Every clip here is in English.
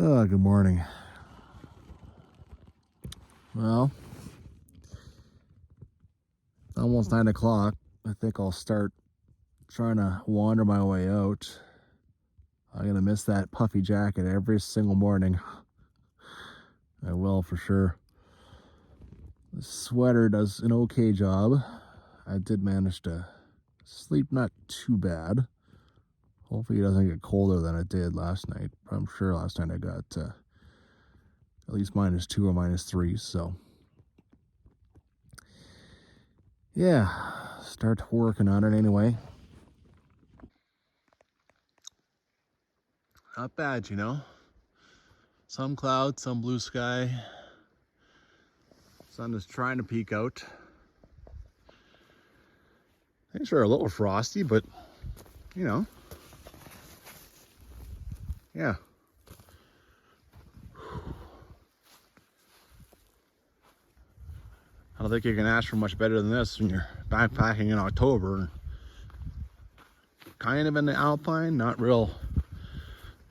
Oh, good morning. Well, almost 9 o'clock. I think I'll start trying to wander my way out. I'm going to miss that puffy jacket every single morning. I will for sure. The sweater does an okay job. I did manage to sleep not too bad. Hopefully it doesn't get colder than it did last night. I'm sure last night I got at least -2 or -3, so yeah, start working on it anyway. Not bad, you know. Some clouds, some blue sky. Sun is trying to peek out. Things are a little frosty, but you know, yeah. I don't think you can ask for much better than this when you're backpacking in October. Kind of in the alpine, not real.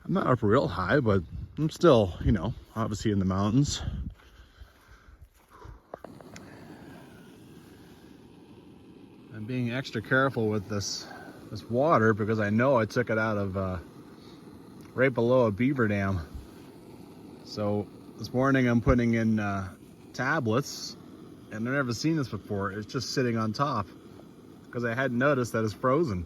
I'm not up real high, but I'm still, you know, obviously in the mountains. I'm being extra careful with this water because I know I took it out of right below a beaver dam. So this morning I'm putting in tablets, and I've never seen this before. It's just sitting on top because I hadn't noticed that it's frozen.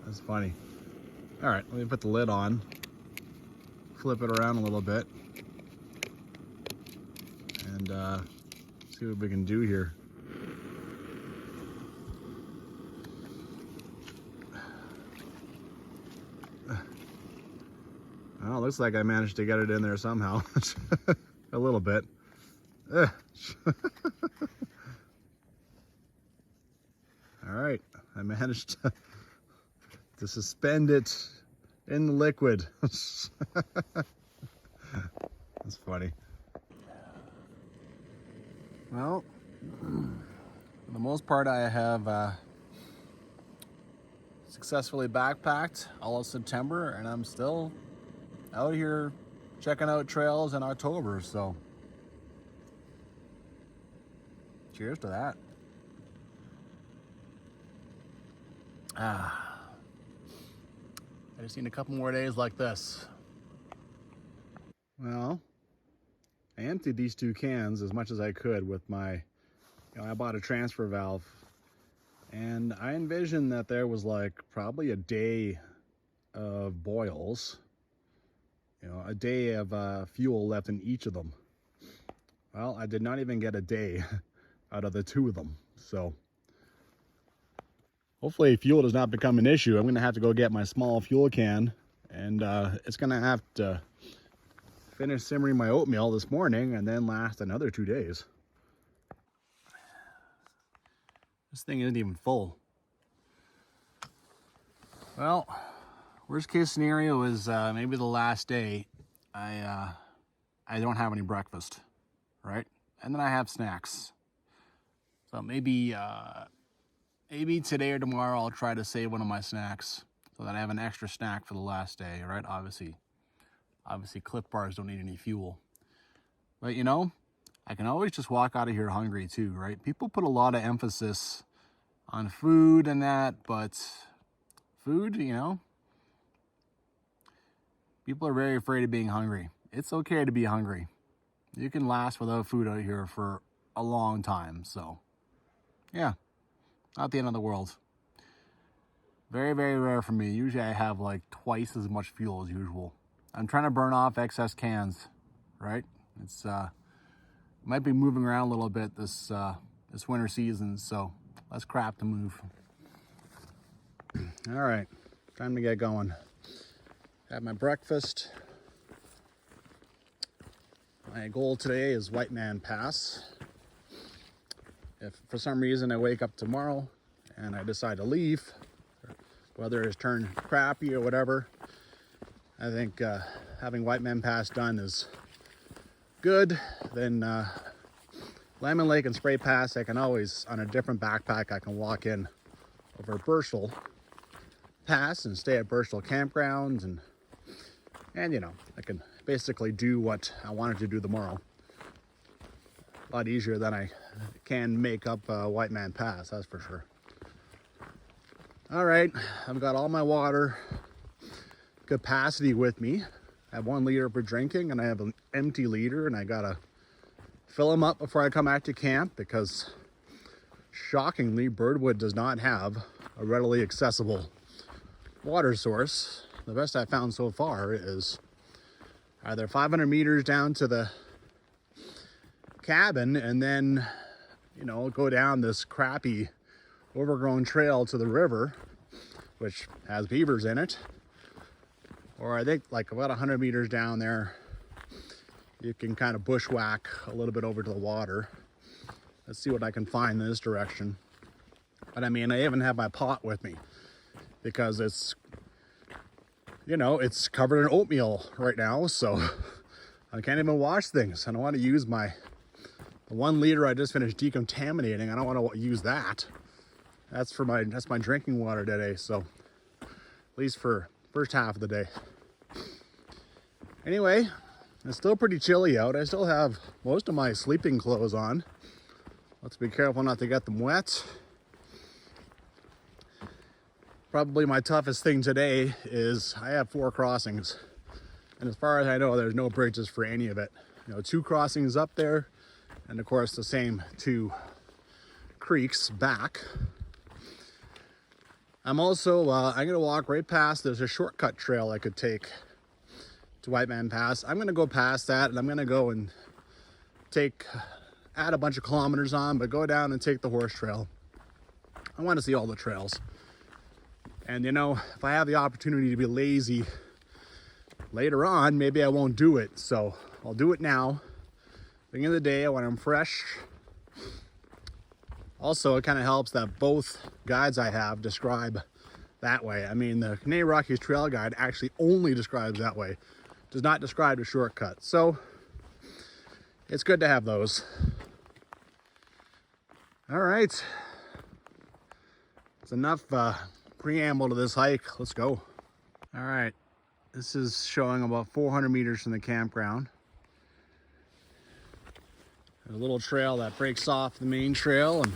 That's funny. All right, let me put the lid on, flip it around a little bit, and see what we can do here. Well, it looks like I managed to get it in there somehow. A little bit. All right, I managed to suspend it in the liquid. That's funny. Well, for the most part, I have successfully backpacked all of September, and I'm still out here checking out trails in October, so cheers to that. I just need a couple more days like this. Well, I emptied these 2 cans as much as I could with my, I bought a transfer valve, and I envisioned that there was like probably a day of boils, a day of fuel left in each of them. Well, I did not even get a day out of the 2 of them, so hopefully fuel does not become an issue. I'm gonna have to go get my small fuel can, and it's gonna have to finish simmering my oatmeal this morning and then last another 2 days. This thing isn't even full. Well, worst case scenario is maybe the last day I don't have any breakfast, right? And then I have snacks. So maybe today or tomorrow I'll try to save one of my snacks so that I have an extra snack for the last day, right? Obviously Clif Bars don't need any fuel. But you know, I can always just walk out of here hungry too, right? People put a lot of emphasis on food and that, but food, people are very afraid of being hungry. It's okay to be hungry. You can last without food out here for a long time, so yeah, not the end of the world. Very, very rare for me. Usually I have like twice as much fuel as usual. I'm trying to burn off excess cans, right? It's might be moving around a little bit this winter season, so less crap to move. All right, time to get going. Have my breakfast. My goal today is Whiteman Pass. If for some reason I wake up tomorrow and I decide to leave, whether it's turned crappy or whatever, I think having Whiteman Pass done is good. Then Lemon Lake and Spray Pass, I can always, on a different backpack, I can walk in over Burschel pass and stay at Birchville campgrounds, and you know, I can basically do what I wanted to do tomorrow. A lot easier than I can make up Whiteman Pass, that's for sure. All right, I've got all my water capacity with me. I have 1 liter for drinking, and I have an empty liter, and I gotta fill them up before I come back to camp because shockingly, Birdwood does not have a readily accessible water source. The best I've found so far is either 500 meters down to the cabin and then, you know, go down this crappy overgrown trail to the river, which has beavers in it. Or I think like about 100 meters down there, you can kind of bushwhack a little bit over to the water. Let's see what I can find in this direction. But I mean, I even have my pot with me because it's, you know, it's covered in oatmeal right now, so I can't even wash things. I don't want to use the 1 liter I just finished decontaminating. I don't want to use that. That's my drinking water today, so at least for first half of the day. Anyway, it's still pretty chilly out. I still have most of my sleeping clothes on. Let's be careful not to get them wet. Probably my toughest thing today is I have 4 crossings. And as far as I know, there's no bridges for any of it. You know, 2 crossings up there, and of course the same 2 creeks back. I'm also, I'm gonna walk right past, there's a shortcut trail I could take to Whiteman Pass. I'm gonna go past that, and I'm gonna go and add a bunch of kilometers on, but go down and take the horse trail. I wanna see all the trails. And you know, if I have the opportunity to be lazy later on, maybe I won't do it. So I'll do it now. Beginning of the day, when I'm fresh. Also, it kind of helps that both guides I have describe that way. I mean, the Canadian Rockies Trail guide actually only describes that way. Does not describe a shortcut. So it's good to have those. All right. It's enough preamble to this hike. Let's go. All right. This is showing about 400 meters from the campground. There's a little trail that breaks off the main trail, and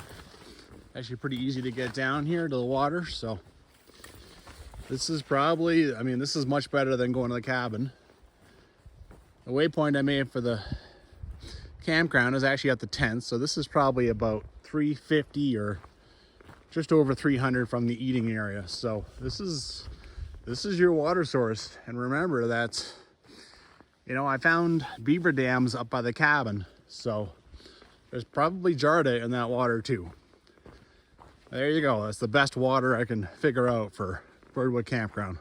actually pretty easy to get down here to the water. So this is probably, I mean, this is much better than going to the cabin. The waypoint I made for the campground is actually at the tent. So this is probably about 350 or just over 300 from the eating area. So this is your water source. And remember that, you know, I found beaver dams up by the cabin. So there's probably jarda in that water too. There you go. That's the best water I can figure out for Birdwood Campground.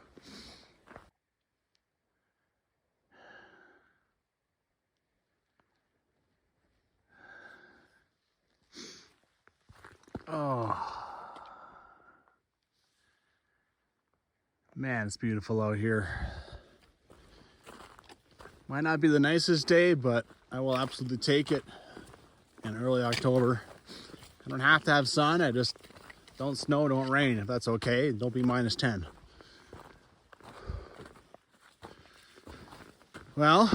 Oh. Man, it's beautiful out here. Might not be the nicest day, but I will absolutely take it in early October. I don't have to have sun. I just don't snow, don't rain, if that's okay. Don't be minus 10. Well,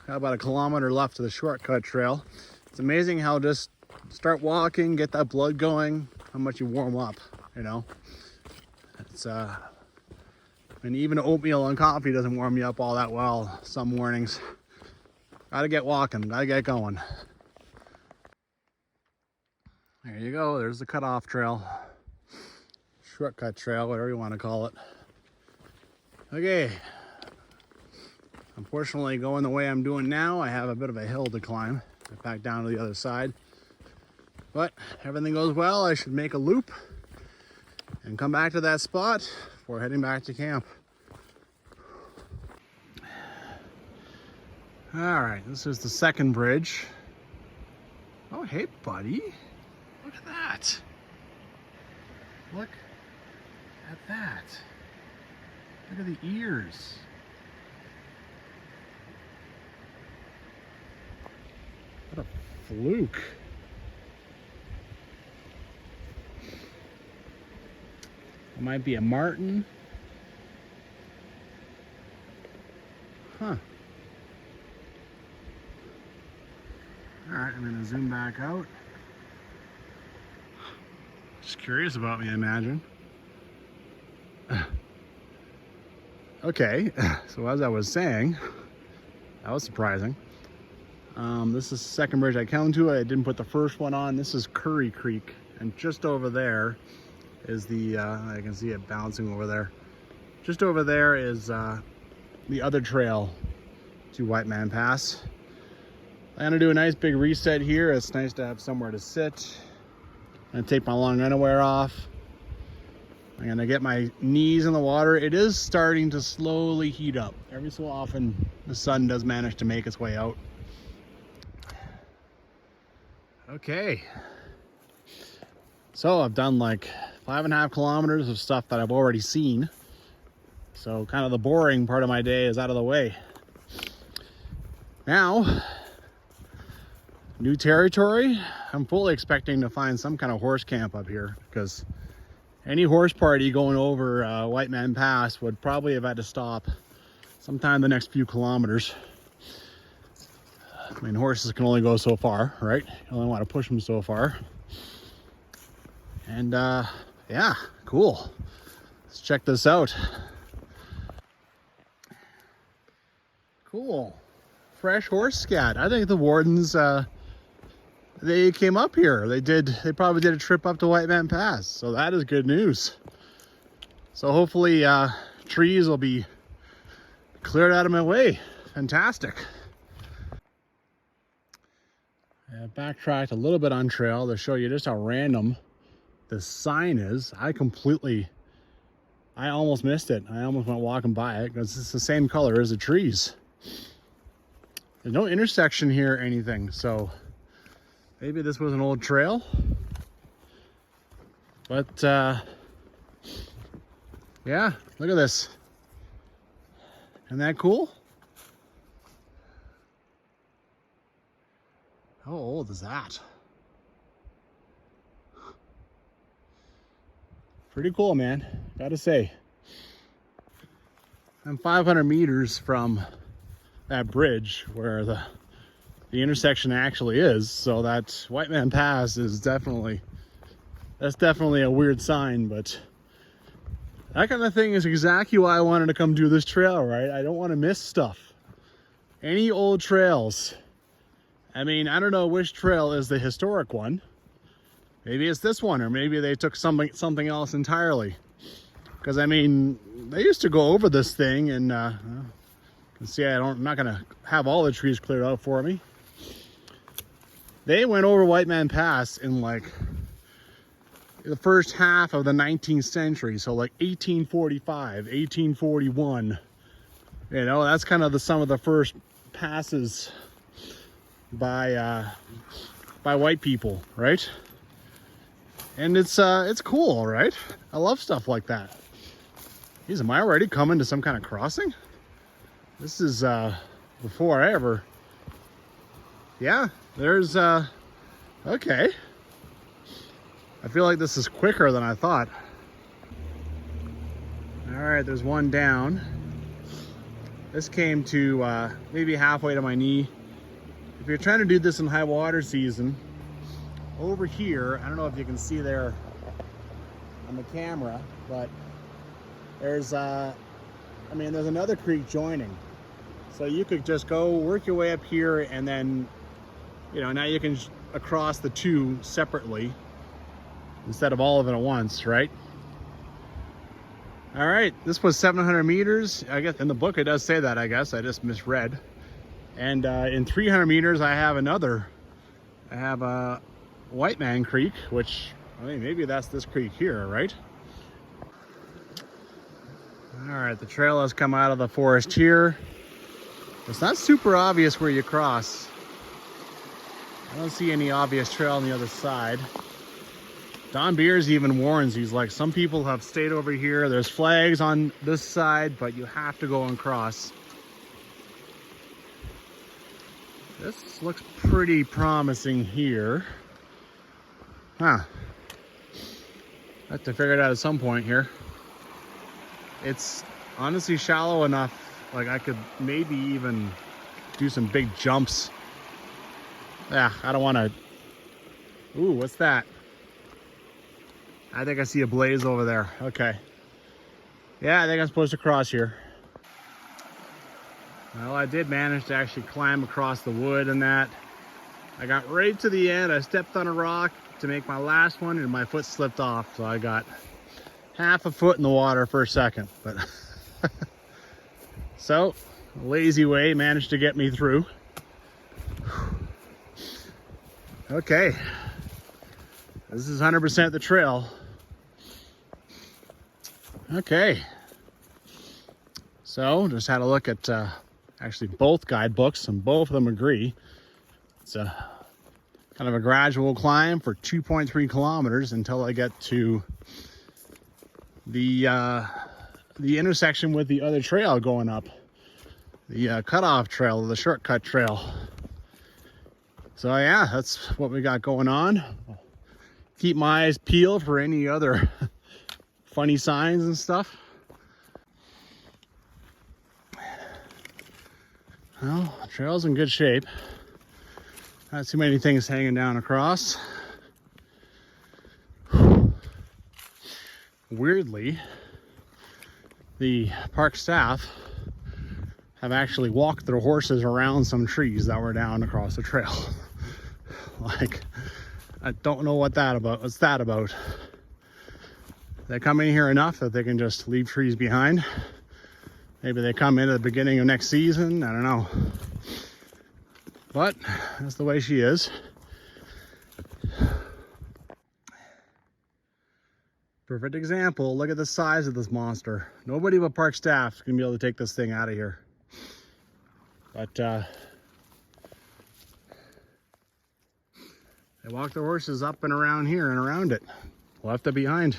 got about a kilometer left to the shortcut trail. It's amazing how just start walking, get that blood going, how much you warm up, you know. It's and even oatmeal and coffee doesn't warm you up all that well some mornings. Gotta get walking, gotta get going. There you go, there's the cutoff trail. Shortcut trail, whatever you want to call it. Okay. Unfortunately, going the way I'm doing now, I have a bit of a hill to climb. Back down to the other side. But if everything goes well, I should make a loop and come back to that spot before heading back to camp. All right, this is the second bridge. Oh, hey, buddy. Look at that. Look at that. Look at the ears. What a fluke. It might be a marten. Huh. All right, I'm gonna zoom back out. Just curious about me, I imagine. Okay, so as I was saying, that was surprising. This is the second bridge I come to. I didn't put the first one on. This is Curry Creek, and just over there is the, I can see it bouncing over there. Just over there is the other trail to Whiteman Pass. I'm gonna do a nice big reset here. It's nice to have somewhere to sit. I'm gonna take my long underwear off. I'm gonna get my knees in the water. It is starting to slowly heat up. Every so often, the sun does manage to make its way out. Okay. So I've done like 5.5 kilometers of stuff that I've already seen. So kind of the boring part of my day is out of the way. Now, new territory. I'm fully expecting to find some kind of horse camp up here, because any horse party going over Whiteman Pass would probably have had to stop sometime the next few kilometers. I mean, horses can only go so far, right? You only want to push them so far. And yeah, cool. Let's check this out. Cool. Fresh horse scat. I think the wardens, they came up here. They probably did a trip up to Whiteman Pass. So that is good news. So hopefully trees will be cleared out of my way. Fantastic. I backtracked a little bit on trail to show you just how random the sign is. I almost missed it. I almost went walking by it because it's the same color as the trees. There's no intersection here or anything, so maybe this was an old trail. But yeah, look at this. Isn't that cool? How old is that? Pretty cool, man, gotta say. I'm 500 meters from that bridge where the intersection actually is, so that Whiteman Pass is definitely a weird sign, but that kind of thing is exactly why I wanted to come do this trail, right? I don't want to miss stuff. Any old trails. I mean, I don't know which trail is the historic one. Maybe it's this one, or maybe they took something else entirely. Because I mean, they used to go over this thing, and you can see I'm not gonna have all the trees cleared out for me. They went over Whiteman Pass in like the first half of the 19th century, so like 1845, 1841. You know, that's kind of some of the first passes by white people, right? And it's cool, right? I love stuff like that. Geez, am I already coming to some kind of crossing? This is before I ever. Yeah, there's okay. I feel like this is quicker than I thought. All right, there's one down. This came to maybe halfway to my knee. If you're trying to do this in high water season, over here, I don't know if you can see there on the camera, but there's there's another creek joining. So you could just go work your way up here, and then, you know, now you can across the two separately instead of all of it at once, right? All right, this was 700 meters. I guess in the book it does say that, I guess. I just misread. And in 300 meters, I have a Whiteman Creek, which, I mean, maybe that's this creek here, right? All right, the trail has come out of the forest here. It's not super obvious where you cross. I don't see any obvious trail on the other side. Don Beers even warns, he's like, some people have stayed over here. There's flags on this side, but you have to go and cross. This looks pretty promising here. Huh. I have to figure it out at some point here. It's honestly shallow enough Like I could maybe even do some big jumps. Yeah, I don't want to. Ooh, what's that? I think I see a blaze over there. Okay. Yeah, I think I'm supposed to cross here. Well, I did manage to actually climb across the wood and that. I got right to the end. I stepped on a rock to make my last one and my foot slipped off. So I got half a foot in the water for a second. But so, lazy way managed to get me through. Okay. This is 100% the trail. Okay. So, just had a look at actually both guidebooks, and both of them agree. It's a kind of a gradual climb for 2.3 kilometers until I get to the intersection with the other trail going up, the cutoff trail, or the shortcut trail. So yeah, that's what we got going on. Keep my eyes peeled for any other funny signs and stuff. Well, the trail's in good shape. Not too many things hanging down across. Weirdly, the park staff have actually walked their horses around some trees that were down across the trail. Like, I don't know what that about. What's that about? They come in here enough that they can just leave trees behind. Maybe they come in at the beginning of next season. I don't know. But that's the way she is. Perfect example. Look at the size of this monster. Nobody but park staff is gonna be able to take this thing out of here. But they walk their horses up and around here and around it. Left it behind.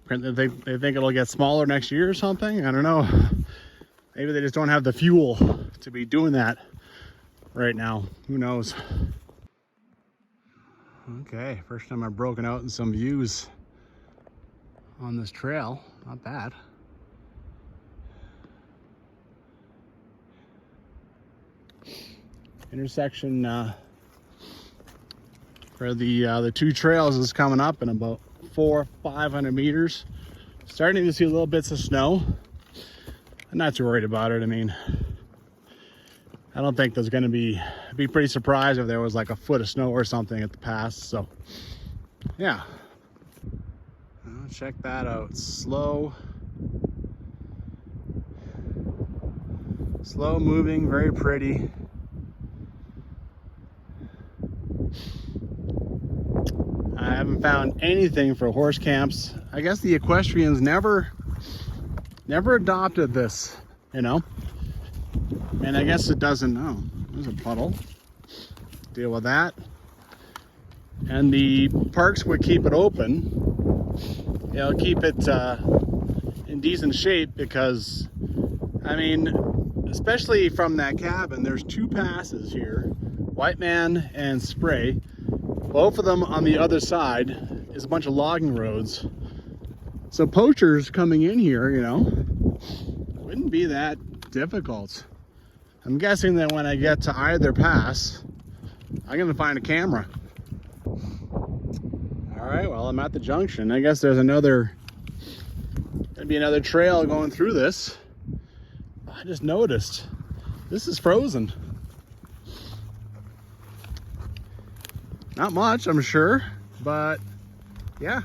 They think it'll get smaller next year or something. I don't know. Maybe they just don't have the fuel to be doing that right now. Who knows? Okay, first time I've broken out in some views on this trail. Not bad. Intersection for the two trails is coming up in about 400-500 meters. Starting to see little bits of snow. I'm not too worried about it. I mean, I don't think there's going to be. I'd be pretty surprised if there was like a foot of snow or something at the pass. So, yeah. Check that out. Slow moving, very pretty. I haven't found anything for horse camps. I guess the equestrians never adopted this, you know. And I guess it doesn't know. There's a puddle. Deal with that. And the parks would keep it open. You know, keep it in decent shape because, I mean, especially from that cabin, there's two passes here, Whiteman and Spray. Both of them on the other side is a bunch of logging roads. So poachers coming in here, you know, wouldn't be that difficult. I'm guessing that when I get to either pass, I'm gonna find a camera. All right, well, I'm at the junction. I guess there's gonna be another trail going through this. I just noticed this is frozen. Not much, I'm sure, but yeah,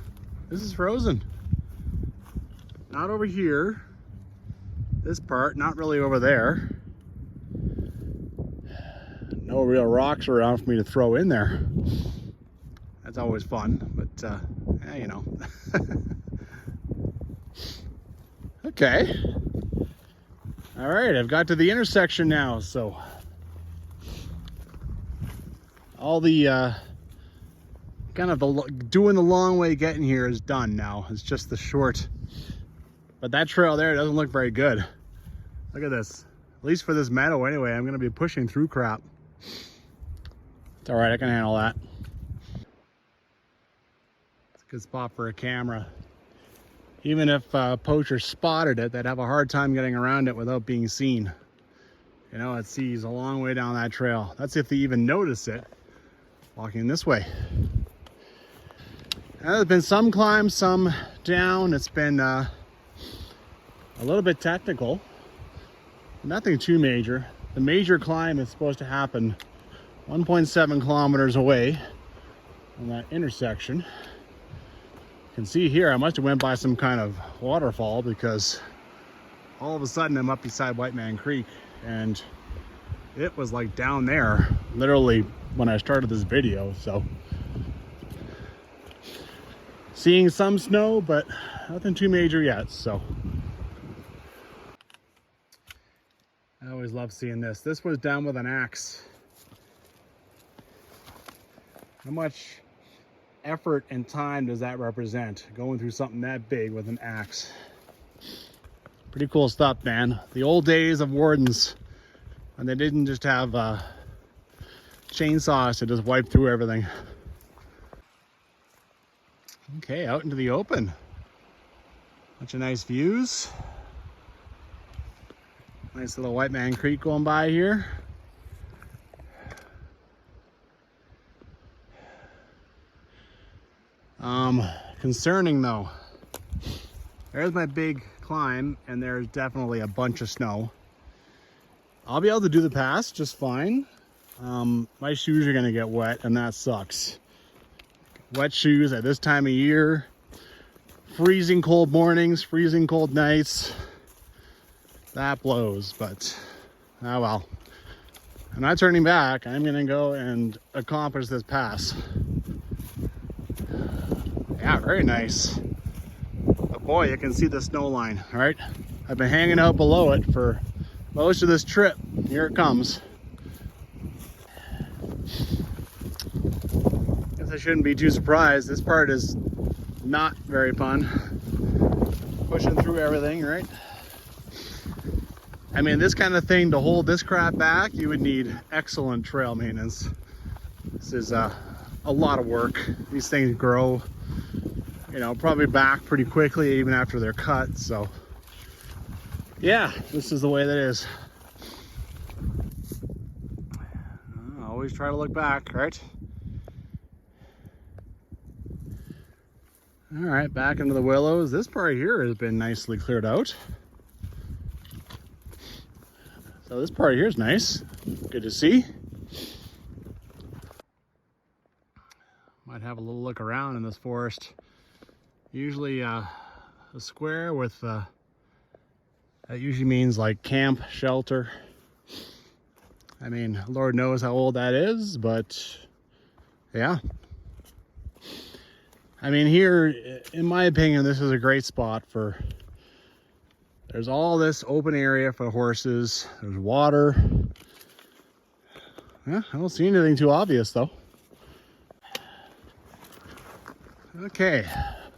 this is frozen. Not over here. This part, not really over there. No real rocks around for me to throw in there. That's always fun, but yeah, you know. Okay. All right, I've got to the intersection now, so all the kind of doing the long way getting here is done now. It's just the short. But that trail there doesn't look very good. Look at this. At least for this meadow anyway, I'm gonna be pushing through crap. It's all right, I can handle that. It's a good spot for a camera. Even if poachers spotted it, they'd have a hard time getting around it without being seen. You know, it sees a long way down that trail. That's if they even notice it walking this way. Now, there's been some climbs, some down. It's been a little bit technical. Nothing too major. The major climb is supposed to happen 1.7 kilometers away on that intersection. You can see here I must have went by some kind of waterfall, because all of a sudden I'm up beside Whiteman Creek and it was like down there literally when I started this video. So seeing some snow, but nothing too major yet. So I always love seeing this. This was done with an axe. How much effort and time does that represent, going through something that big with an axe? Pretty cool stuff, man. The old days of wardens, and they didn't just have chainsaws to just wipe through everything. Okay, out into the open. Bunch of nice views. Nice little Whiteman Creek going by here. Concerning though, there's my big climb, and there's definitely a bunch of snow. I'll be able to do the pass just fine. My shoes are gonna get wet, and that sucks. Wet shoes at this time of year, freezing cold mornings, freezing cold nights. That blows, but oh well. I'm not turning back. I'm gonna go and accomplish this pass. Yeah, very nice. But boy, you can see the snow line, right? I've been hanging out below it for most of this trip. Here it comes. Guess I shouldn't be too surprised. This part is not very fun. Pushing through everything, right? I mean, this kind of thing, to hold this crap back, you would need excellent trail maintenance. This is a lot of work. These things grow, you know, probably back pretty quickly even after they're cut. So yeah, this is the way that is. Always try to look back, right? All right, back into the willows. This part here has been nicely cleared out. So this part here is nice. Good to see. Might have a little look around in this forest. Usually a square with, that usually means like camp, shelter. I mean, Lord knows how old that is, but yeah. I mean, here, in my opinion, this is a great spot for, there's all this open area for horses. There's water. Yeah, I don't see anything too obvious though. Okay,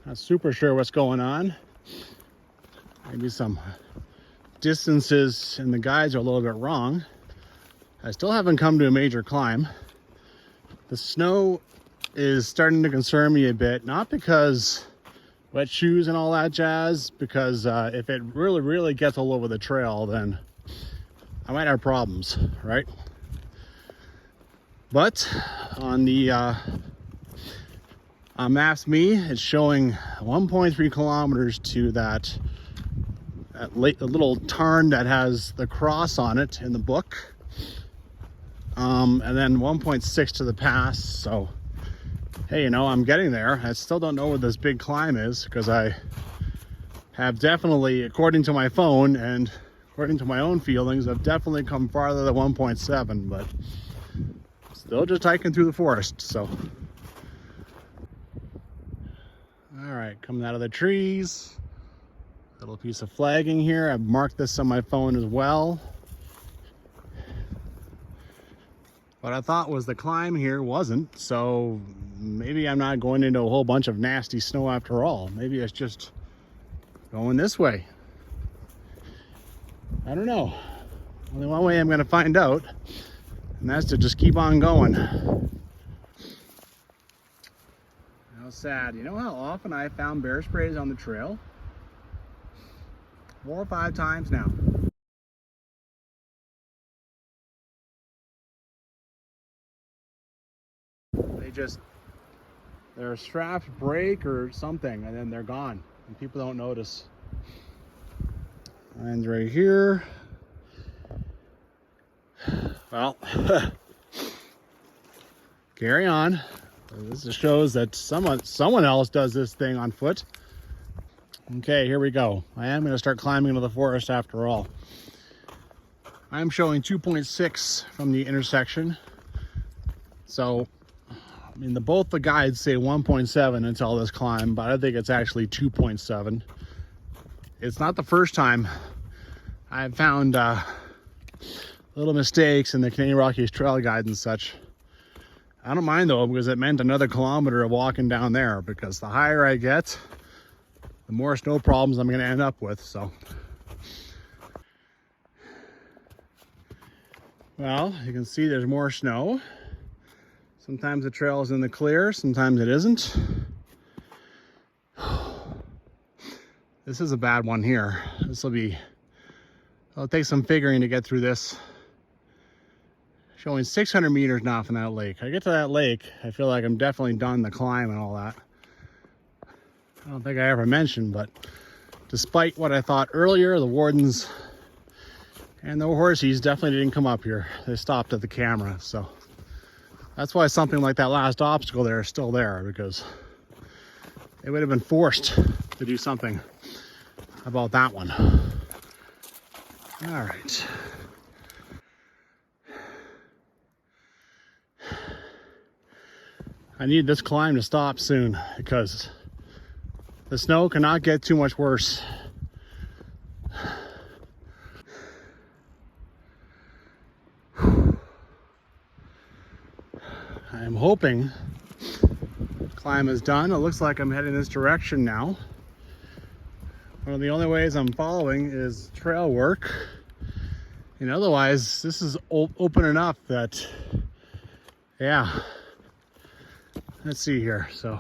not super sure what's going on. Maybe some distances and the guides are a little bit wrong. I still haven't come to a major climb. The snow is starting to concern me a bit, not because wet shoes and all that jazz, because if it really gets all over the trail, then I might have problems, right? But on the on Maps.me, it's showing 1.3 kilometers to that little tarn that has the cross on it in the book, and then 1.6 to the pass. So hey, you know, I'm getting there. I still don't know what this big climb is, because I have definitely, according to my phone and according to my own feelings, I've definitely come farther than 1.7, but still just hiking through the forest. So all right, coming out of the trees, little piece of flagging here. I've marked this on my phone as well. What I thought was the climb here wasn't, so maybe I'm not going into a whole bunch of nasty snow after all. Maybe it's just going this way. I don't know. Only one way I'm going to find out, and that's to just keep on going. How sad. You know how often I found bear sprays on the trail? 4 or 5 times now. Their straps break or something, and then they're gone, and people don't notice. And right here, well, carry on. This just shows that someone else does this thing on foot. Okay, here we go. I am going to start climbing into the forest after all. I'm showing 2.6 from the intersection. So, I mean, both the guides say 1.7 until this climb, but I think it's actually 2.7. It's not the first time I've found little mistakes in the Canadian Rockies Trail guide and such. I don't mind though, because it meant another kilometer of walking down there, because the higher I get, the more snow problems I'm going to end up with. So, well, you can see there's more snow. Sometimes the trail is in the clear, sometimes it isn't. This is a bad one here. It'll take some figuring to get through this. Showing 600 meters now from that lake. I get to that lake, I feel like I'm definitely done the climb and all that. I don't think I ever mentioned, but despite what I thought earlier, the wardens and the horsies definitely didn't come up here. They stopped at the camera, so that's why something like that last obstacle there is still there, because they would have been forced to do something about that one. All right. I need this climb to stop soon, because the snow cannot get too much worse. I'm hoping the climb is done. It looks like I'm heading this direction now. One of the only ways I'm following is trail work. And otherwise, this is open enough that, yeah. Let's see here. So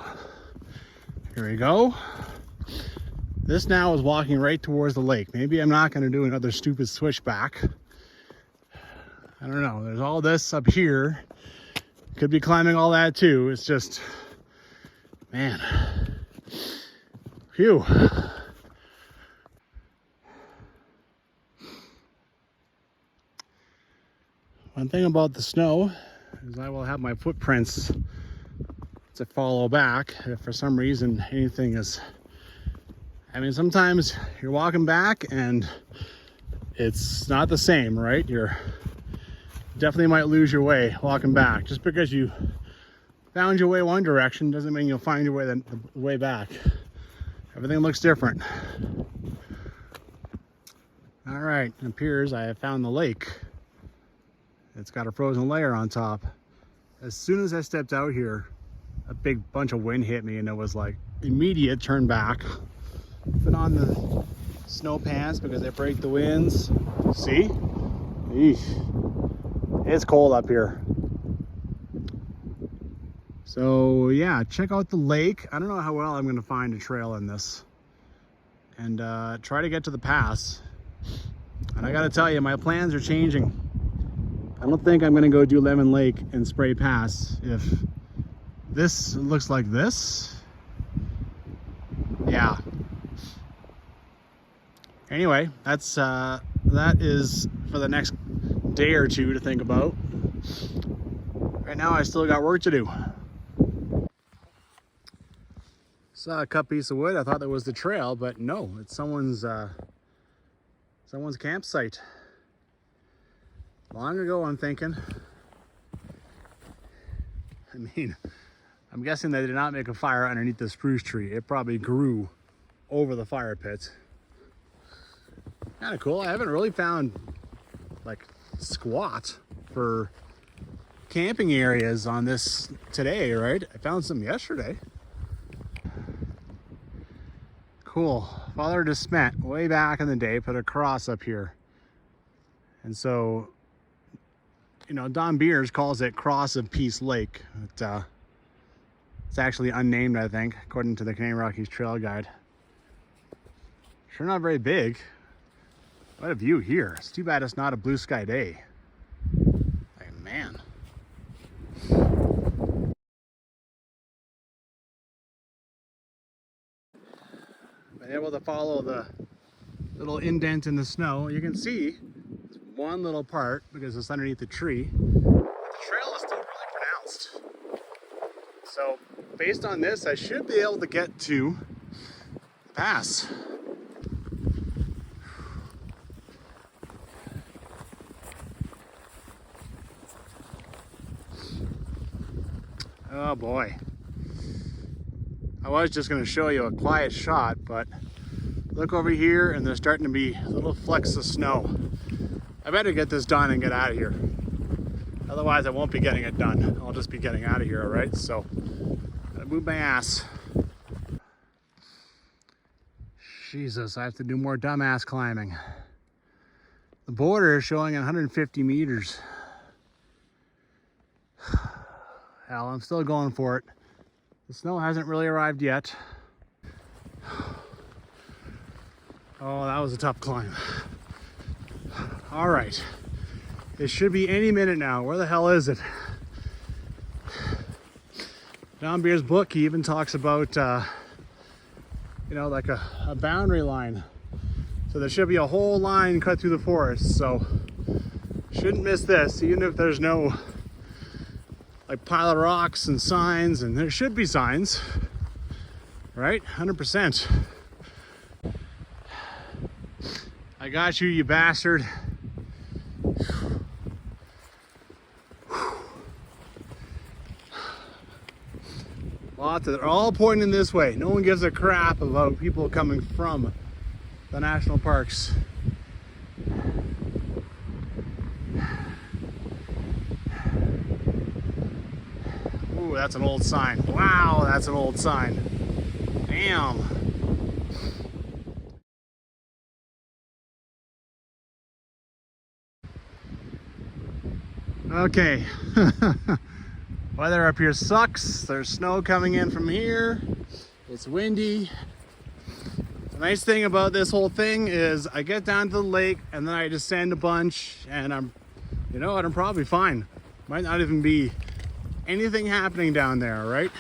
here we go. This now is walking right towards the lake. Maybe I'm not going to do another stupid switchback. I don't know. There's all this up here. Could be climbing all that too. It's just, man. Phew. One thing about the snow is I will have my footprints to follow back if for some reason anything is, I mean, sometimes you're walking back and it's not the same, right? You're definitely might lose your way walking back. Just because you found your way one direction doesn't mean you'll find your way the way back. Everything looks different. All right, it appears I have found the lake. It's got a frozen layer on top. As soon as I stepped out here, a big bunch of wind hit me and it was like immediate turn back. Put on the snow pants because they break the winds. See? Eesh. It's cold up here. So yeah, check out the lake. I don't know how well I'm going to find a trail in this. And try to get to the pass. And I got to tell you, my plans are changing. I don't think I'm going to go do Lemon Lake and Spray Pass if this looks like this. Yeah. Anyway, that is for the next day or two to think about. Right now I still got work to do. Saw a cut piece of wood. I thought that was the trail, but no, it's someone's campsite. Long ago, I'm thinking. I mean, I'm guessing they did not make a fire underneath the spruce tree. It probably grew over the fire pit. Kind of cool. I haven't really found like squat for camping areas on this today, right? I found some yesterday. Cool. Father DeSmet, way back in the day, put a cross up here. And so, you know, Don Beers calls it Cross of Peace Lake. It's actually unnamed, I think, according to the Canadian Rockies Trail Guide. Sure not very big. What a view here. It's too bad it's not a blue sky day. Like, man. Been able to follow the little indent in the snow. You can see one little part because it's underneath the tree. But the trail is still really pronounced. So based on this, I should be able to get to the pass. Oh boy. I was just going to show you a quiet shot, but look over here and there's starting to be little flecks of snow. I better get this done and get out of here. Otherwise I won't be getting it done. I'll just be getting out of here, all right? So, gotta move my ass. Jesus, I have to do more dumbass climbing. The border is showing 150 meters. Hell, I'm still going for it. The snow hasn't really arrived yet. Oh, that was a tough climb. All right. It should be any minute now. Where the hell is it? John Beer's book, he even talks about, you know, like a boundary line. So there should be a whole line cut through the forest. So shouldn't miss this, even if there's no like pile of rocks and signs, and there should be signs, right? 100%. I got you, you bastard. Lots of, they're all pointing this way. No one gives a crap about people coming from the national parks. Ooh, that's an old sign. Wow, that's an old sign. Damn. Okay. Weather up here sucks. There's snow coming in from here. It's windy. The nice thing about this whole thing is I get down to the lake and then I descend a bunch and I'm, you know what, I'm probably fine. Might not even be anything happening down there, right?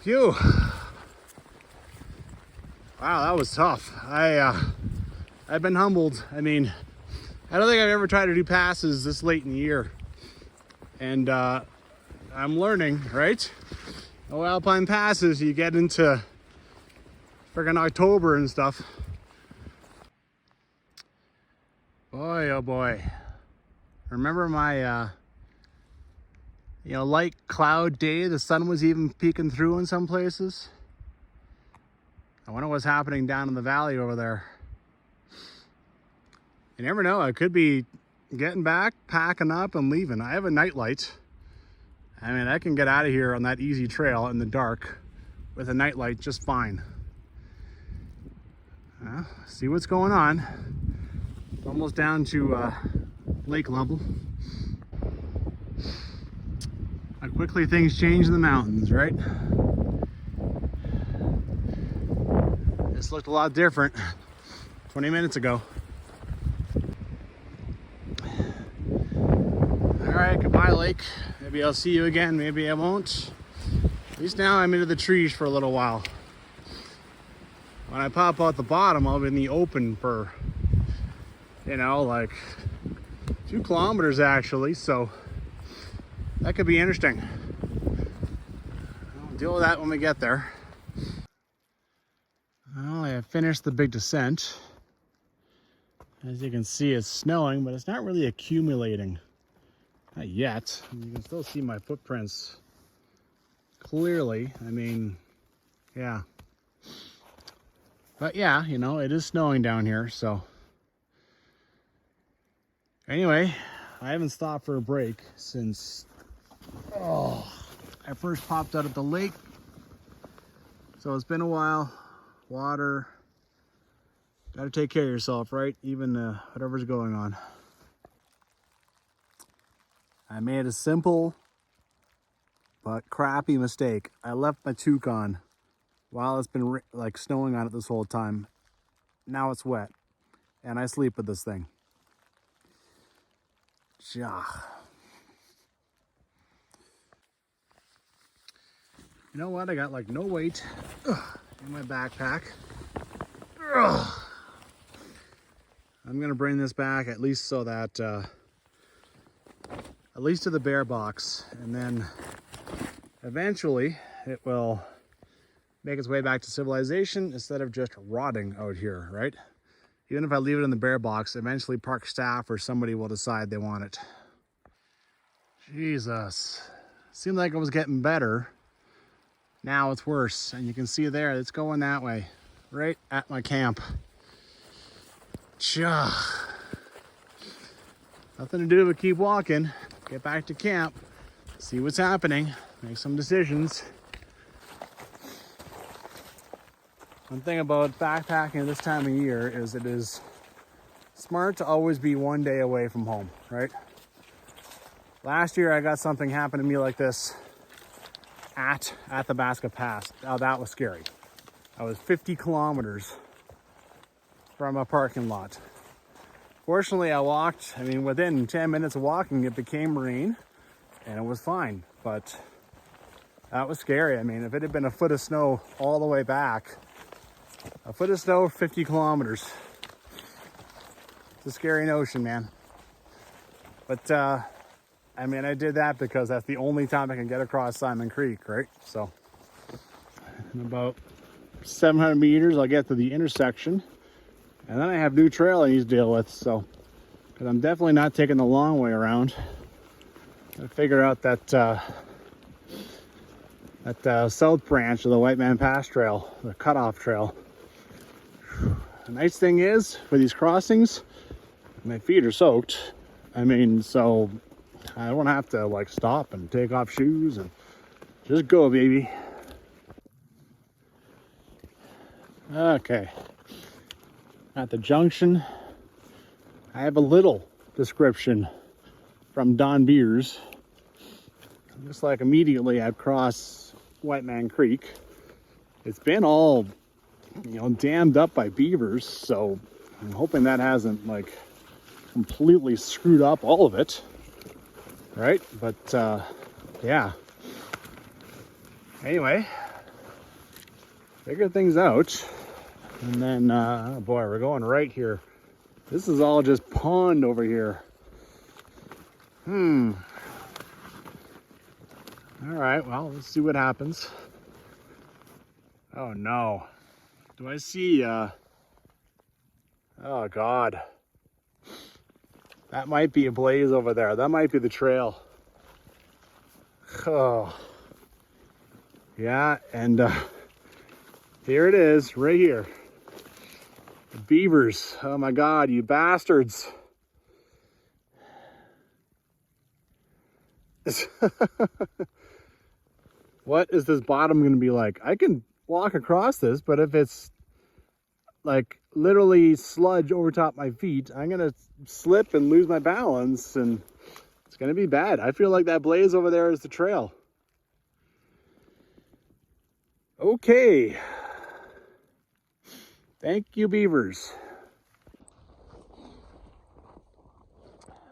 Phew. Wow, that was tough. I've been humbled. I mean, I don't think I've ever tried to do passes this late in the year. And I'm learning, right? Oh, alpine passes, you get into friggin' October and stuff. Boy, oh boy. Remember my, you know, light cloud day? The sun was even peeking through in some places. I wonder what's happening down in the valley over there. You never know, I could be getting back, packing up and leaving. I have a night light. I mean, I can get out of here on that easy trail in the dark with a night light just fine. See what's going on. Almost down to lake level. How quickly things change in the mountains, right? This looked a lot different 20 minutes ago. All right, goodbye, lake. Maybe I'll see you again, maybe I won't. At least now I'm into the trees for a little while. When I pop out the bottom, I'll be in the open for, you know, like 2 kilometers actually, so that could be interesting. I'll deal with that when we get there. Well, I have finished the big descent. As you can see, it's snowing, but it's not really accumulating. Not yet. You can still see my footprints clearly. I mean, yeah. But yeah, you know, it is snowing down here, so. Anyway, I haven't stopped for a break since I first popped out at the lake. So it's been a while. Water. Gotta take care of yourself, right? Even whatever's going on. I made a simple but crappy mistake. I left my toque on while it's been like snowing on it this whole time. Now it's wet. and I sleep with this thing. Yeah. You know what? I got like no weight in my backpack. I'm gonna bring this back at least so that at least to the bear box, and then eventually it will make its way back to civilization instead of just rotting out here, right? Even if I leave it in the bear box, eventually park staff or somebody will decide they want it. Jesus. Seemed like it was getting better. Now it's worse. And you can see there, it's going that way. Right at my camp. Nothing to do but keep walking. Get back to camp. See what's happening. Make some decisions. One thing about backpacking this time of year is it is smart to always be one day away from home, right? Last year I got something happen to me like this at the Basket Pass. Oh, that was scary. I was 50 kilometers from a parking lot. Fortunately, I walked, within 10 minutes of walking, it became rain and it was fine, but that was scary. If it had been a foot of snow all the way back, a foot of snow, 50 kilometers. It's a scary notion, man. But, I did that because that's the only time I can get across Simon Creek, right? So, in about 700 meters, I'll get to the intersection. And then I have new trail I need to deal with, so. Because I'm definitely not taking the long way around. I figure out that, south branch of the Whiteman Pass Trail, the cutoff trail. The nice thing is, for these crossings, my feet are soaked. So I don't have to like stop and take off shoes and just go, baby. Okay. At the junction, I have a little description from Don Beers. Just like immediately I'd cross Whiteman Creek. It's been all, dammed up by beavers, so I'm hoping that hasn't like completely screwed up all of it, right? But yeah. Anyway, figure things out, and then oh boy, we're going right here. This is all just pond over here. All right, well, let's see what happens. Oh no. Do I see, oh God. That might be a blaze over there. That might be the trail. Oh. Yeah, and here it is, right here. The beavers. Oh my God, you bastards. What is this bottom going to be like? I can walk across this, but if it's like literally sludge over top my feet, I'm going to slip and lose my balance, and it's going to be bad. I feel like that blaze over there is the trail. Okay. Thank you, beavers.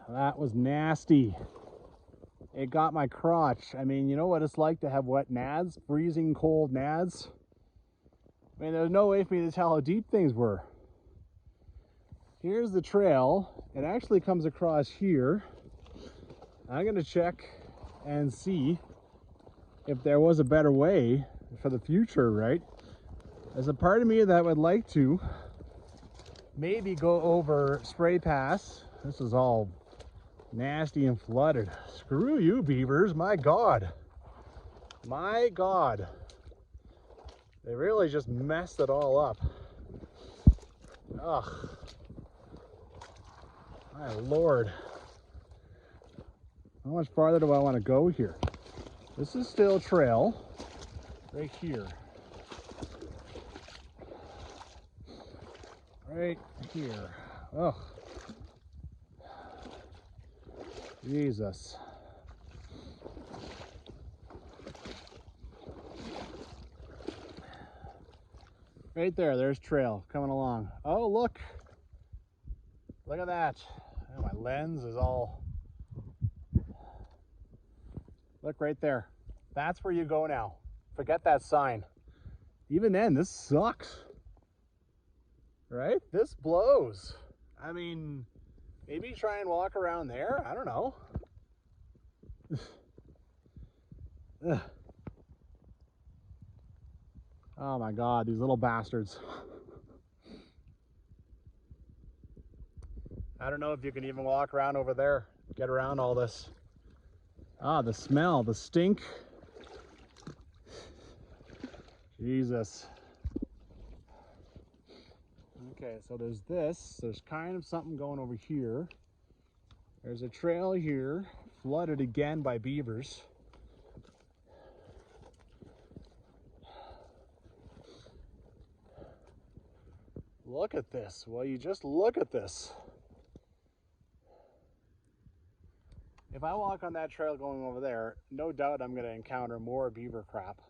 That was nasty. It got my crotch. You know what it's like to have wet nads, freezing cold nads? There's no way for me to tell how deep things were. Here's the trail. It actually comes across here. I'm gonna check and see if there was a better way for the future, right? There's a part of me that would like to maybe go over Spray Pass. This is all nasty and flooded. Screw you, beavers. My God. My God. They really just messed it all up. Ugh. My Lord. How much farther do I want to go here? This is still trail right here. Right here. Ugh. Jesus. Right there, there's trail coming along. Oh, look. Look at that. Oh, my lens is all... Look right there. That's where you go now. Forget that sign. Even then, this sucks. Right? This blows. I mean, maybe try and walk around there. I don't know. Oh my God, these little bastards. I don't know if you can even walk around over there, get around all this. Ah, the smell, the stink. Jesus. Okay, so there's this. There's kind of something going over here. There's a trail here, flooded again by beavers. Look at this. Well, you just look at this. If I walk on that trail going over there, no doubt I'm going to encounter more beaver crap.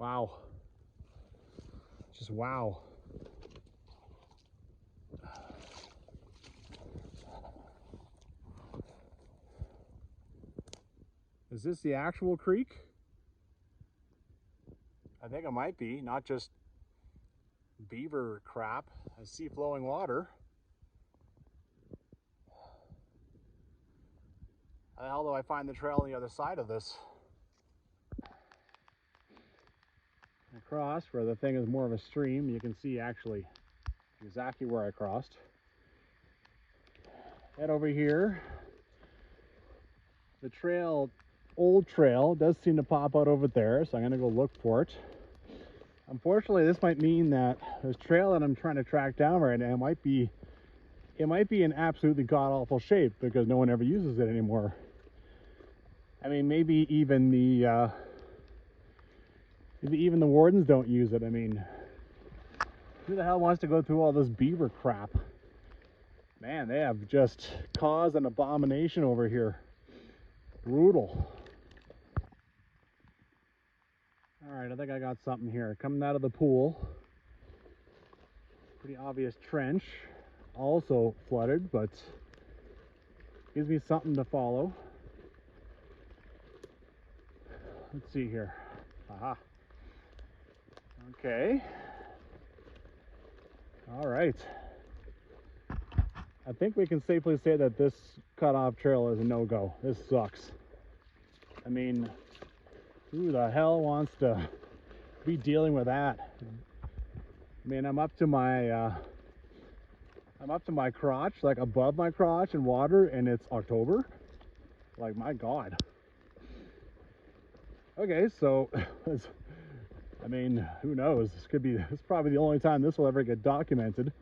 Wow. Just wow. Is this the actual creek? I think it might be, not just beaver crap. I see flowing water. How do I find the trail on the other side of this? Across where the thing is more of a stream, you can see actually exactly where I crossed. Head over here. The trail, old trail, does seem to pop out over there, so I'm gonna go look for it. Unfortunately, this might mean that this trail that I'm trying to track down right now might be in absolutely god-awful shape because no one ever uses it anymore. I mean, maybe even the wardens don't use it. I mean, who the hell wants to go through all this beaver crap? Man, they have just caused an abomination over here. Brutal. All right, I think I got something here. Coming out of the pool. Pretty obvious trench. Also flooded, but gives me something to follow. Let's see here. Aha. Okay. All right. I think we can safely say that this cutoff trail is a no-go. This sucks. I mean, who the hell wants to be dealing with that? I mean, I'm up to my crotch, like above my crotch in water, and it's October. Like, my God. Okay, so I mean, who knows? This is probably the only time this will ever get documented.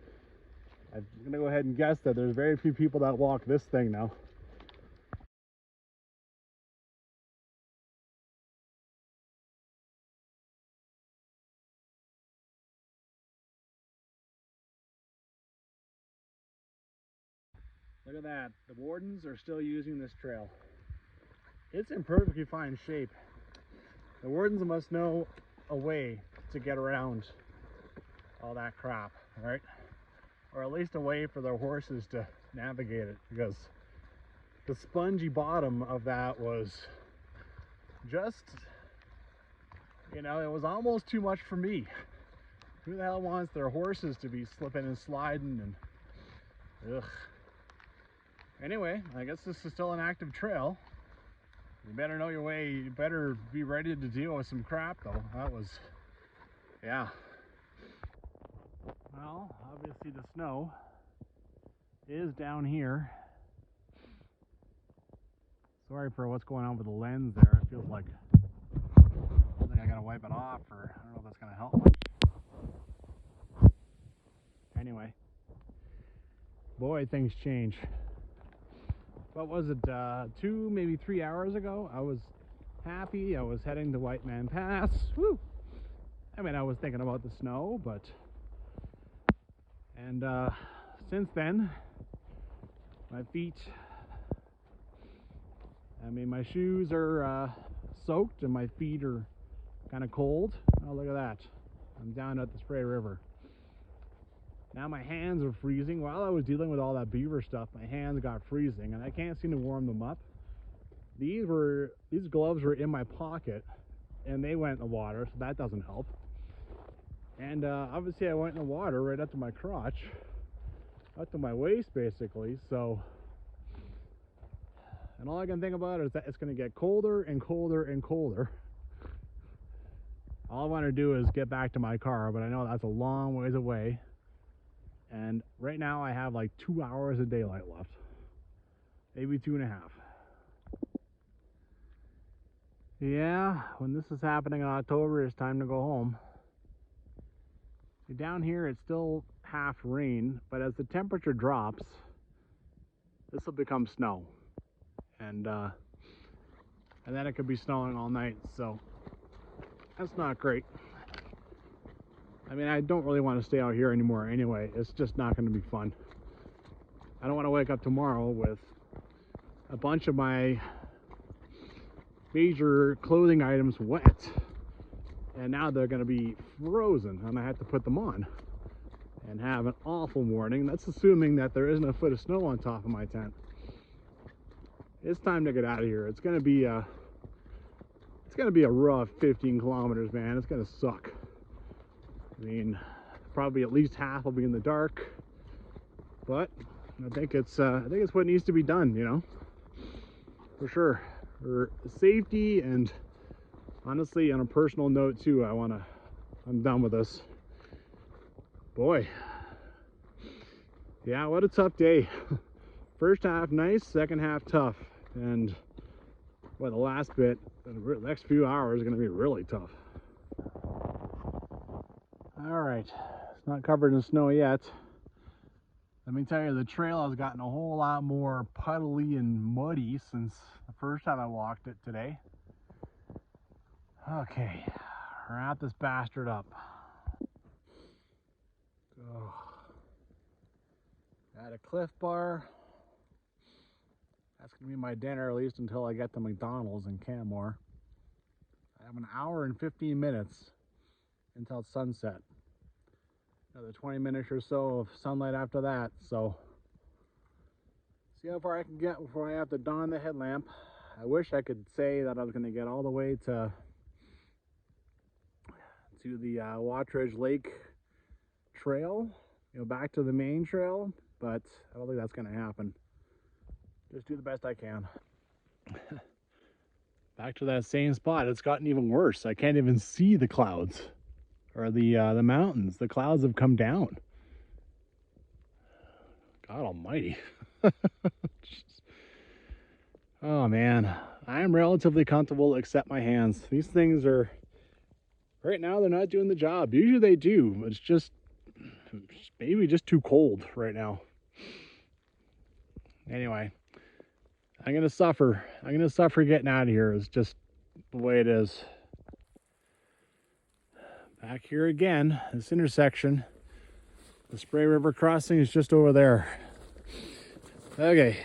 I'm gonna go ahead and guess that there's very few people that walk this thing now. Look at that. The wardens are still using this trail. It's in perfectly fine shape. The wardens must know a way to get around all that crap, right? Or at least a way for their horses to navigate it, because the spongy bottom of that was just, you know, it was almost too much for me. Who the hell wants their horses to be slipping and sliding and ugh. Anyway, I guess this is still an active trail. You better know your way. You better be ready to deal with some crap though. That was, yeah. Well, obviously the snow is down here. Sorry for what's going on with the lens there. It feels like I gotta wipe it off, or I don't know if that's gonna help much. Anyway, boy, things change. What was it, 2, maybe 3 hours ago? I was happy. I was heading to Whiteman Pass. Woo! I mean, I was thinking about the snow, but... And since then, my feet... I mean, my shoes are soaked and my feet are kind of cold. Oh, look at that. I'm down at the Spray River. Now my hands are freezing. While I was dealing with all that beaver stuff, my hands got freezing and I can't seem to warm them up. These gloves were in my pocket and they went in the water, so that doesn't help. And obviously I went in the water right up to my crotch, up to my waist basically, so. And all I can think about is that it's going to get colder and colder and colder. All I want to do is get back to my car, but I know that's a long ways away. And right now I have like 2 hours of daylight left. Maybe 2.5. Yeah, when this is happening in October, it's time to go home. See, down here it's still half rain, but as the temperature drops, this will become snow. And then it could be snowing all night, so that's not great. I mean, I don't really want to stay out here anymore anyway. It's just not going to be fun. I don't want to wake up tomorrow with a bunch of my major clothing items wet, and now they're going to be frozen, and I have to put them on and have an awful morning. That's assuming that there isn't a foot of snow on top of my tent. It's time to get out of here. It's going to be a rough 15 kilometers, man. It's going to suck. I mean, probably at least half will be in the dark, but I think it's what needs to be done, you know, for sure, for safety and honestly on a personal note too. I'm done with this. Boy, yeah, what a tough day. First half nice, second half tough, and well, the last bit, the next few hours are going to be really tough. All right, it's not covered in snow yet. Let me tell you, the trail has gotten a whole lot more puddly and muddy since the first time I walked it today. Okay, wrap this bastard up. Oh. Got a Cliff Bar. That's gonna be my dinner, at least until I get to McDonald's in Canmore. I have an hour and 15 minutes until it's sunset. Another 20 minutes or so of sunlight after that, so see how far I can get before I have to don the headlamp. I wish I could say that I was going to get all the way to the Wattridge Lake Trail, you know, back to the main trail, but I don't think that's going to happen. Just do the best I can. Back to that same spot. It's gotten even worse. I can't even see the clouds. Or the mountains. The clouds have come down. God almighty. Oh man, I am relatively comfortable except my hands. These things are, right now they're not doing the job. Usually they do. It's just maybe just too cold right now. Anyway, I'm gonna suffer. I'm gonna suffer getting out of here. It's just the way it is. Back here again, this intersection. The Spray River crossing is just over there. Okay,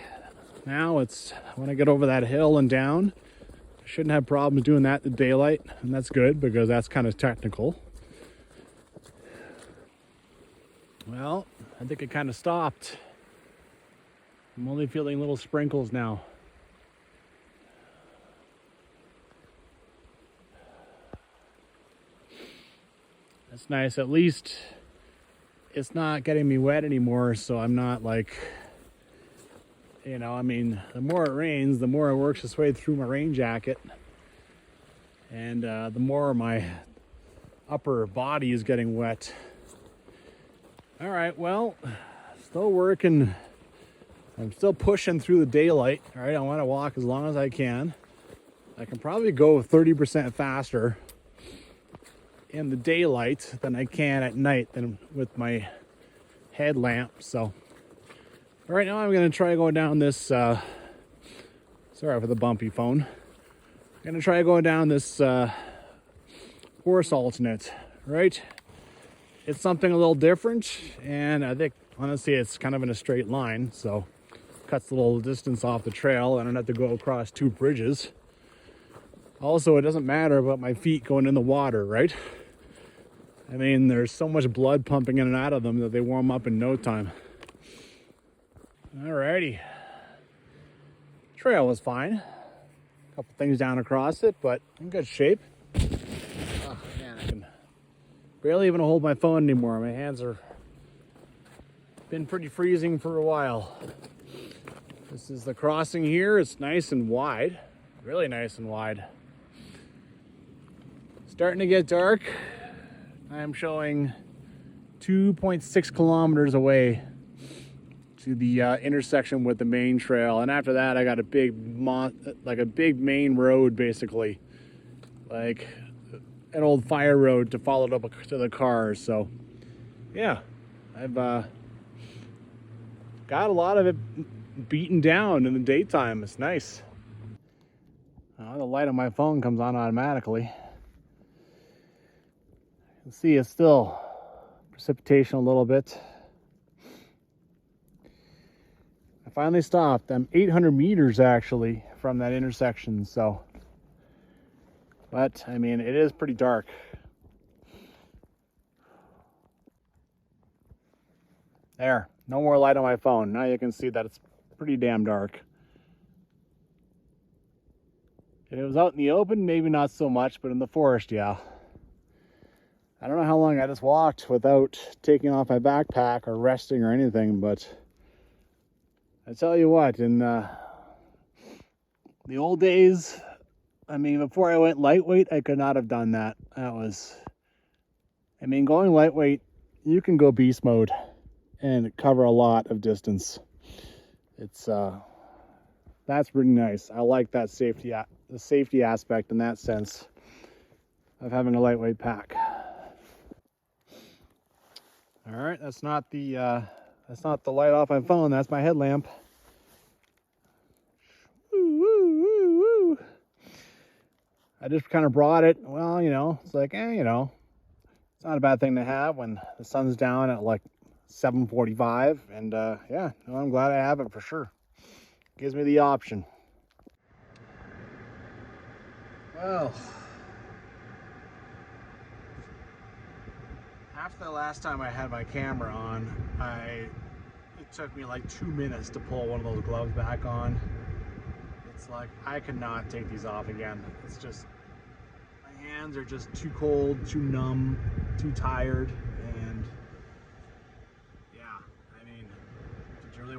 now it's when I get over that hill and down. I shouldn't have problems doing that in daylight, and that's good because that's kind of technical. Well, I think it kind of stopped. I'm only feeling little sprinkles now. That's nice. At least it's not getting me wet anymore, so I'm not like, you know, I mean, the more it rains, the more it works its way through my rain jacket. And the more my upper body is getting wet. All right, well, still working. I'm still pushing through the daylight. All right, I want to walk as long as I can. I can probably go 30% faster in the daylight than I can at night than with my headlamp. So right now I'm going to try going down this sorry for the bumpy phone. I'm going to try going down this horse alternate, right? It's something a little different, and I think honestly it's kind of in a straight line, so cuts a little distance off the trail. I don't have to go across 2 bridges. Also, it doesn't matter about my feet going in the water, right? I mean, there's so much blood pumping in and out of them that they warm up in no time. Alrighty. Trail was fine. A couple things down across it, but in good shape. Oh man, I can barely even hold my phone anymore. My hands are been pretty freezing for a while. This is the crossing here. It's nice and wide, really nice and wide. Starting to get dark. I am showing 2.6 kilometers away to the intersection with the main trail, and after that I got a big big main road, basically like an old fire road to follow up to the cars. So yeah, I've got a lot of it beaten down in the daytime. It's nice. The light on my phone comes on automatically. You can see it's still precipitation a little bit. I finally stopped. I'm 800 meters actually from that intersection, so, but I mean, it is pretty dark. There, no more light on my phone. Now you can see that it's pretty damn dark. If it was out in the open, maybe not so much, but in the forest, yeah. I don't know how long I just walked without taking off my backpack or resting or anything, but I tell you what, in the old days, I mean, before I went lightweight, I could not have done that. I mean, going lightweight, you can go beast mode and cover a lot of distance. It's, that's pretty nice. I like that the safety aspect in that sense of having a lightweight pack. All right, that's not the light off my phone. That's my headlamp. Woo, woo, woo, woo. I just kind of brought it. Well, you know, it's like, you know, it's not a bad thing to have when the sun's down at like 7:45. And yeah, no, I'm glad I have it for sure. Gives me the option. Well, after the last time I had my camera on, it took me like 2 minutes to pull one of those gloves back on. It's like, I cannot take these off again. It's just, my hands are just too cold, too numb, too tired, and yeah, I mean, did you really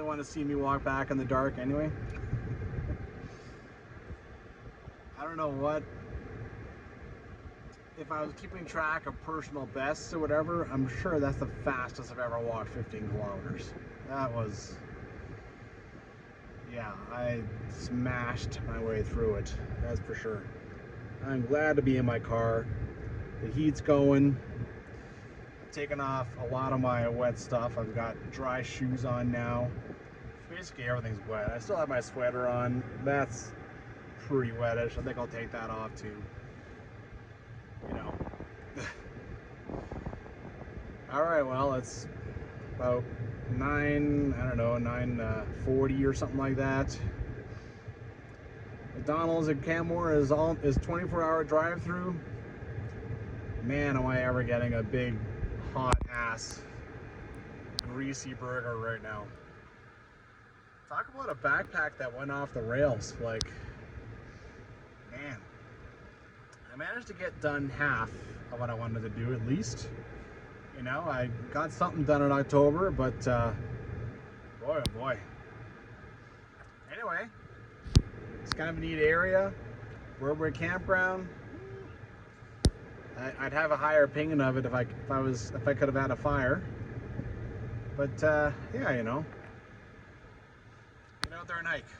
want to see me walk back in the dark anyway? I don't know what, if I was keeping track of personal bests or whatever, I'm sure that's the fastest I've ever walked 15 kilometers. That was, yeah, I smashed my way through it, that's for sure. I'm glad to be in my car. The heat's going. I've taken off a lot of my wet stuff. I've got dry shoes on now. Basically everything's wet. I still have my sweater on. That's pretty wettish. I think I'll take that off too. You know. All right, well, it's about 9:40 or something like that. McDonald's at Canmore is 24-hour drive-through. Man, am I ever getting a big, hot-ass, greasy burger right now. Talk about a backpack that went off the rails. Like, man, I managed to get done half of what I wanted to do, at least. You know, I got something done in October, but boy, oh boy. Anyway, it's kind of a neat area. Burberry campground. I'd have a higher opinion of it if I could have had a fire. But yeah, you know, get out there and hike.